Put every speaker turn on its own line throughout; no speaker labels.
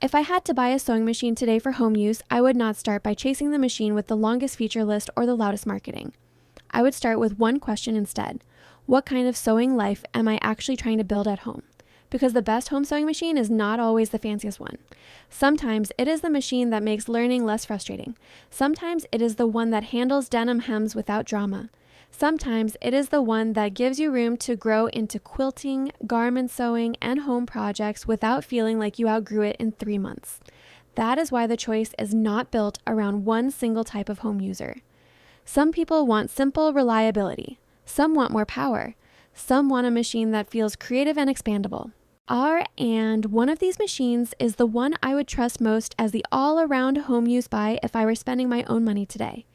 If I had to buy a sewing machine today for home use, I would not start by chasing the machine with the longest feature list or the loudest marketing. I would start with one question instead. What kind of sewing life am I actually trying to build at home? Because the best home sewing machine is not always the fanciest one. Sometimes it is the machine that makes learning less frustrating. Sometimes it is the one that handles denim hems without drama. Sometimes it is the one that gives you room to grow into quilting, garment sewing, and home projects without feeling like you outgrew it in 3 months. That is why the choice is not built around one single type of home user. Some people want simple reliability. Some want more power. Some want a machine that feels creative and expandable. And one of these machines is the one I would trust most as the all-around home use buy if I were spending my own money today.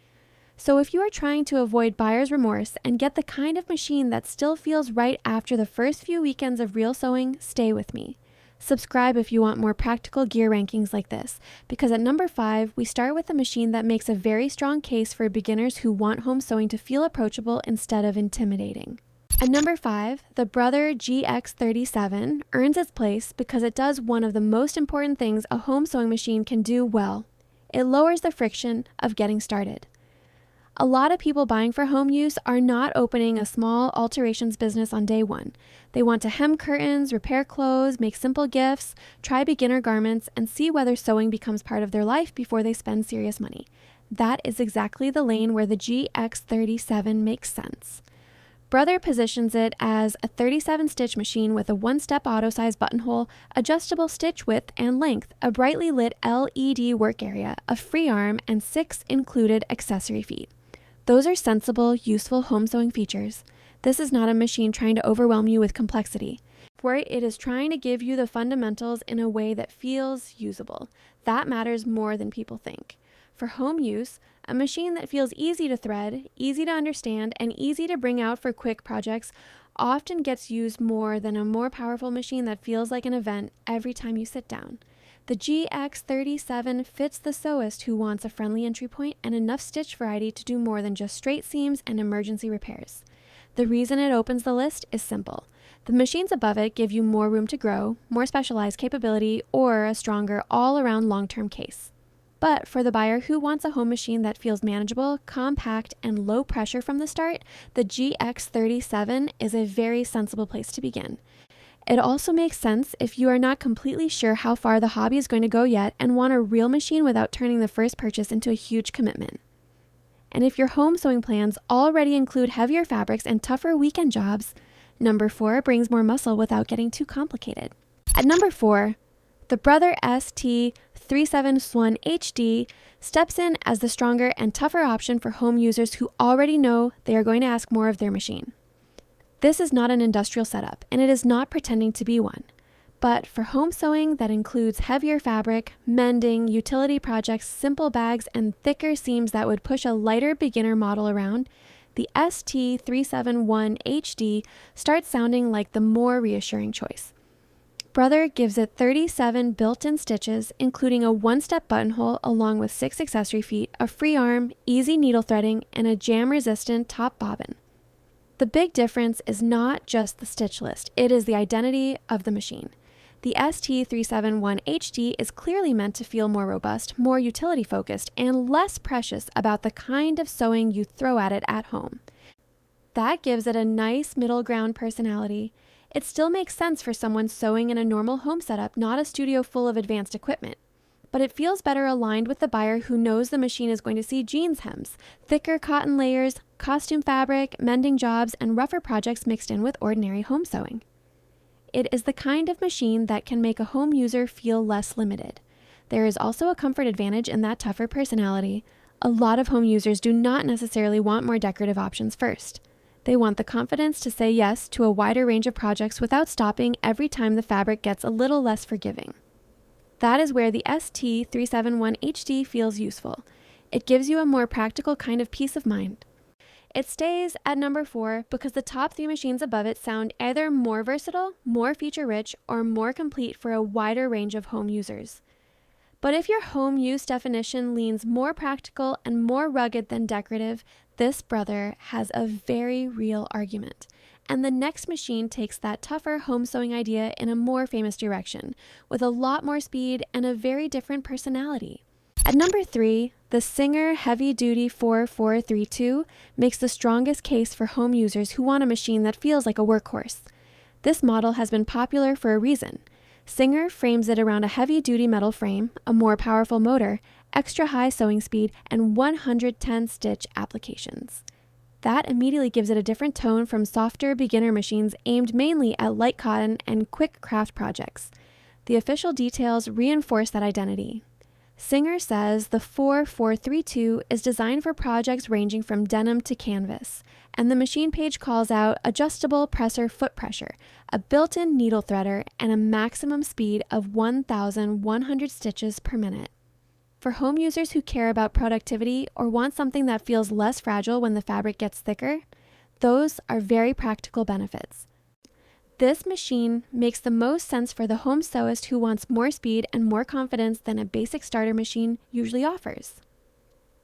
So if you are trying to avoid buyer's remorse and get the kind of machine that still feels right after the first few weekends of real sewing, stay with me. Subscribe if you want more practical gear rankings like this, because at number 5, we start with a machine that makes a very strong case for beginners who want home sewing to feel approachable instead of intimidating. At number 5, the Brother GX37 earns its place because it does one of the most important things a home sewing machine can do well. It lowers the friction of getting started. A lot of people buying for home use are not opening a small alterations business on day one. They want to hem curtains, repair clothes, make simple gifts, try beginner garments, and see whether sewing becomes part of their life before they spend serious money. That is exactly the lane where the GX37 makes sense. Brother positions it as a 37-stitch machine with a one-step auto-size buttonhole, adjustable stitch width and length, a brightly lit LED work area, a free arm, and 6 included accessory feet. Those are sensible, useful home sewing features. This is not a machine trying to overwhelm you with complexity. For it is trying to give you the fundamentals in a way that feels usable. That matters more than people think. For home use, a machine that feels easy to thread, easy to understand, and easy to bring out for quick projects often gets used more than a more powerful machine that feels like an event every time you sit down. The GX37 fits the sewist who wants a friendly entry point and enough stitch variety to do more than just straight seams and emergency repairs. The reason it opens the list is simple. The machines above it give you more room to grow, more specialized capability, or a stronger all-around long-term case. But for the buyer who wants a home machine that feels manageable, compact, and low pressure from the start, the GX37 is a very sensible place to begin. It also makes sense if you are not completely sure how far the hobby is going to go yet and want a real machine without turning the first purchase into a huge commitment. And if your home sewing plans already include heavier fabrics and tougher weekend jobs, number 4 brings more muscle without getting too complicated. At number 4, the Brother ST37SWAN HD steps in as the stronger and tougher option for home users who already know they are going to ask more of their machine. This is not an industrial setup, and it is not pretending to be one. But for home sewing that includes heavier fabric, mending, utility projects, simple bags, and thicker seams that would push a lighter beginner model around, the ST371 HD starts sounding like the more reassuring choice. Brother gives it 37 built-in stitches, including a one-step buttonhole along with 6 accessory feet, a free arm, easy needle threading, and a jam-resistant top bobbin. The big difference is not just the stitch list, it is the identity of the machine. The ST371 HD is clearly meant to feel more robust, more utility-focused, and less precious about the kind of sewing you throw at it at home. That gives it a nice middle ground personality. It still makes sense for someone sewing in a normal home setup, not a studio full of advanced equipment. But it feels better aligned with the buyer who knows the machine is going to see jeans hems, thicker cotton layers, costume fabric, mending jobs, and rougher projects mixed in with ordinary home sewing. It is the kind of machine that can make a home user feel less limited. There is also a comfort advantage in that tougher personality. A lot of home users do not necessarily want more decorative options first. They want the confidence to say yes to a wider range of projects without stopping every time the fabric gets a little less forgiving. That is where the ST371 HD feels useful. It gives you a more practical kind of peace of mind. It stays at number 4 because the top 3 machines above it sound either more versatile, more feature-rich, or more complete for a wider range of home users. But if your home use definition leans more practical and more rugged than decorative, this Brother has a very real argument. and the next machine takes that tougher home sewing idea in a more famous direction, with a lot more speed and a very different personality. At number 3, the Singer Heavy Duty 4432 makes the strongest case for home users who want a machine that feels like a workhorse. This model has been popular for a reason. Singer frames it around a heavy-duty metal frame, a more powerful motor, extra high sewing speed, and 110 stitch applications. That immediately gives it a different tone from softer beginner machines aimed mainly at light cotton and quick craft projects. The official details reinforce that identity. Singer says the 4432 is designed for projects ranging from denim to canvas, and the machine page calls out adjustable presser foot pressure, a built-in needle threader, and a maximum speed of 1,100 stitches per minute. For home users who care about productivity or want something that feels less fragile when the fabric gets thicker, those are very practical benefits. This machine makes the most sense for the home sewist who wants more speed and more confidence than a basic starter machine usually offers.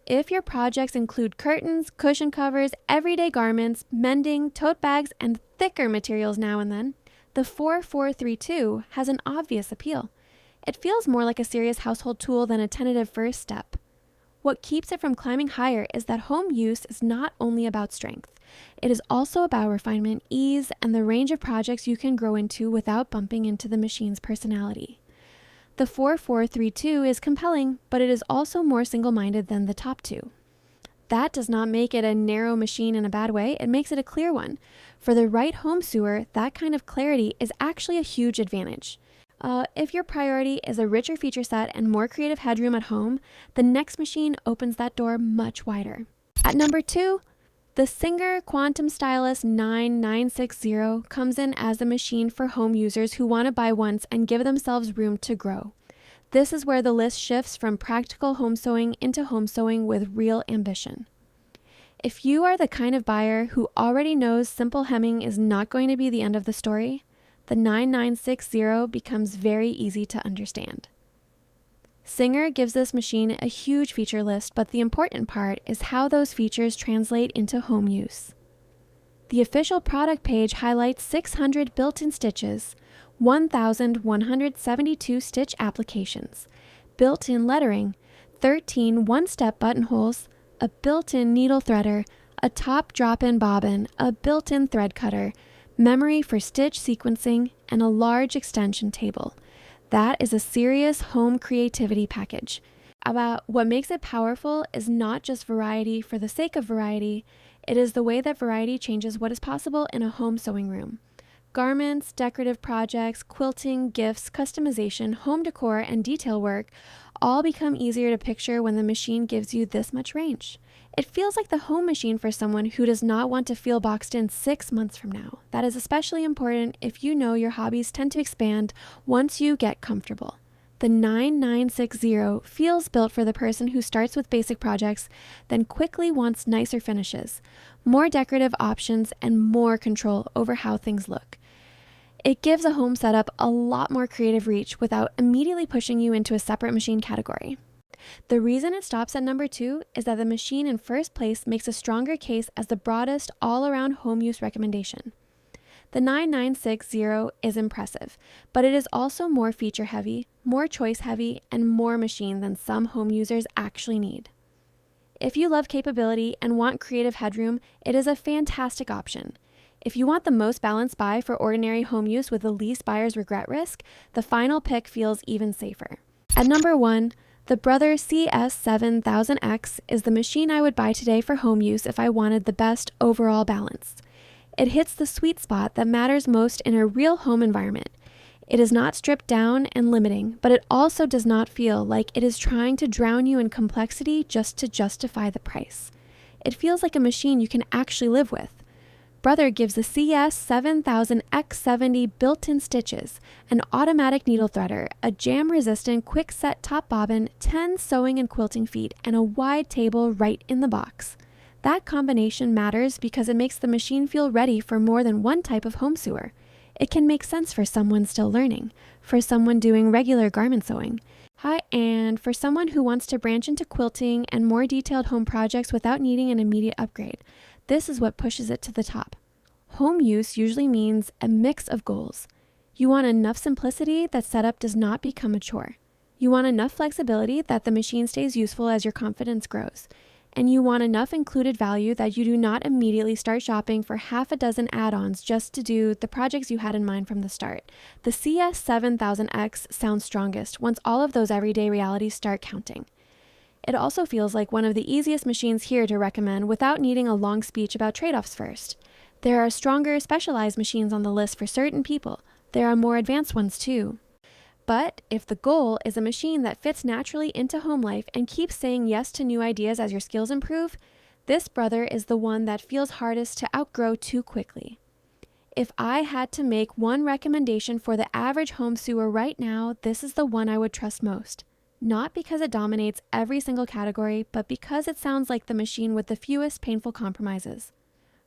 If your projects include curtains, cushion covers, everyday garments, mending, tote bags, and thicker materials now and then, the 4432 has an obvious appeal. It feels more like a serious household tool than a tentative first step. What keeps it from climbing higher is that home use is not only about strength. It is also about refinement, ease, and the range of projects you can grow into without bumping into the machine's personality. The 4432 is compelling, but it is also more single-minded than the top two. That does not make it a narrow machine in a bad way, it makes it a clear one. For the right home sewer, that kind of clarity is actually a huge advantage. If your priority is a richer feature set and more creative headroom at home, the next machine opens that door much wider. At number 2, the Singer Quantum Stylus 9960 comes in as a machine for home users who want to buy once and give themselves room to grow. This is where the list shifts from practical home sewing into home sewing with real ambition. If you are the kind of buyer who already knows simple hemming is not going to be the end of the story, the 9960 becomes very easy to understand. Singer gives this machine a huge feature list, but the important part is how those features translate into home use. The official product page highlights 600 built-in stitches, 1,172 stitch applications, built-in lettering, 13 one-step buttonholes, a built-in needle threader, a top drop-in bobbin, a built-in thread cutter, memory for stitch sequencing, and a large extension table. That is a serious home creativity package. About what makes it powerful is not just variety for the sake of variety, it is the way that variety changes what is possible in a home sewing room. Garments, decorative projects, quilting, gifts, customization, home decor, and detail work all become easier to picture when the machine gives you this much range. It feels like the home machine for someone who does not want to feel boxed in 6 months from now. That is especially important if you know your hobbies tend to expand once you get comfortable. The 9960 feels built for the person who starts with basic projects, then quickly wants nicer finishes, more decorative options, and more control over how things look. It gives a home setup a lot more creative reach without immediately pushing you into a separate machine category. The reason it stops at number 2 is that the machine in first place makes a stronger case as the broadest all-around home use recommendation. The 9960 is impressive, but it is also more feature-heavy, more choice-heavy, and more machine than some home users actually need. If you love capability and want creative headroom, it is a fantastic option. If you want the most balanced buy for ordinary home use with the least buyer's regret risk, the final pick feels even safer. At number 1, the Brother CS7000X is the machine I would buy today for home use if I wanted the best overall balance. It hits the sweet spot that matters most in a real home environment. It is not stripped down and limiting, but it also does not feel like it is trying to drown you in complexity just to justify the price. It feels like a machine you can actually live with. Brother gives the CS7000X70 built-in stitches, an automatic needle threader, a jam-resistant quick-set top bobbin, 10 sewing and quilting feet, and a wide table right in the box. That combination matters because it makes the machine feel ready for more than one type of home sewer. It can make sense for someone still learning, for someone doing regular garment sewing, and for someone who wants to branch into quilting and more detailed home projects without needing an immediate upgrade. This is what pushes it to the top. Home use usually means a mix of goals. You want enough simplicity that setup does not become a chore. You want enough flexibility that the machine stays useful as your confidence grows. And you want enough included value that you do not immediately start shopping for half a dozen add-ons just to do the projects you had in mind from the start. The CS7000X sounds strongest once all of those everyday realities start counting. It also feels like one of the easiest machines here to recommend without needing a long speech about trade-offs first. There are stronger, specialized machines on the list for certain people. There are more advanced ones too. But if the goal is a machine that fits naturally into home life and keeps saying yes to new ideas as your skills improve, this brother is the one that feels hardest to outgrow too quickly. If I had to make one recommendation for the average home sewer right now, this is the one I would trust most. Not because it dominates every single category, but because it sounds like the machine with the fewest painful compromises.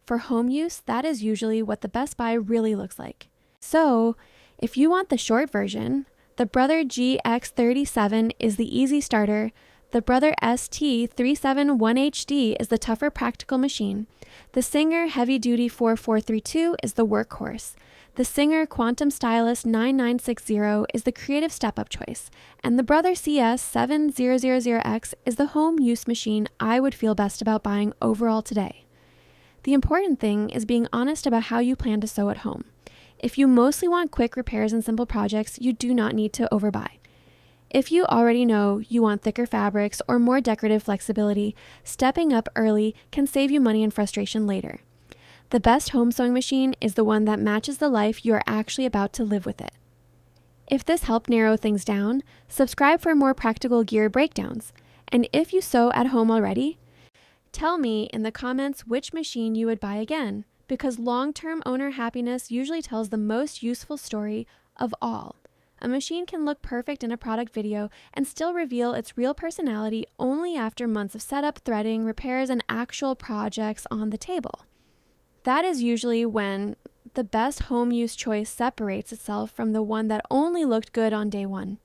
For home use, that is usually what the Best Buy really looks like. So, if you want the short version, the Brother GX37 is the easy starter. The Brother ST371HD is the tougher practical machine. The Singer Heavy Duty 4432 is the workhorse. The Singer Quantum Stylus 9960 is the creative step-up choice. And the Brother CS7000X is the home use machine I would feel best about buying overall today. The important thing is being honest about how you plan to sew at home. If you mostly want quick repairs and simple projects, you do not need to overbuy. If you already know you want thicker fabrics or more decorative flexibility, stepping up early can save you money and frustration later. The best home sewing machine is the one that matches the life you are actually about to live with it. If this helped narrow things down, subscribe for more practical gear breakdowns. And if you sew at home already, tell me in the comments which machine you would buy again, because long-term owner happiness usually tells the most useful story of all. A machine can look perfect in a product video and still reveal its real personality only after months of setup, threading, repairs, and actual projects on the table. That is usually when the best home use choice separates itself from the one that only looked good on day one.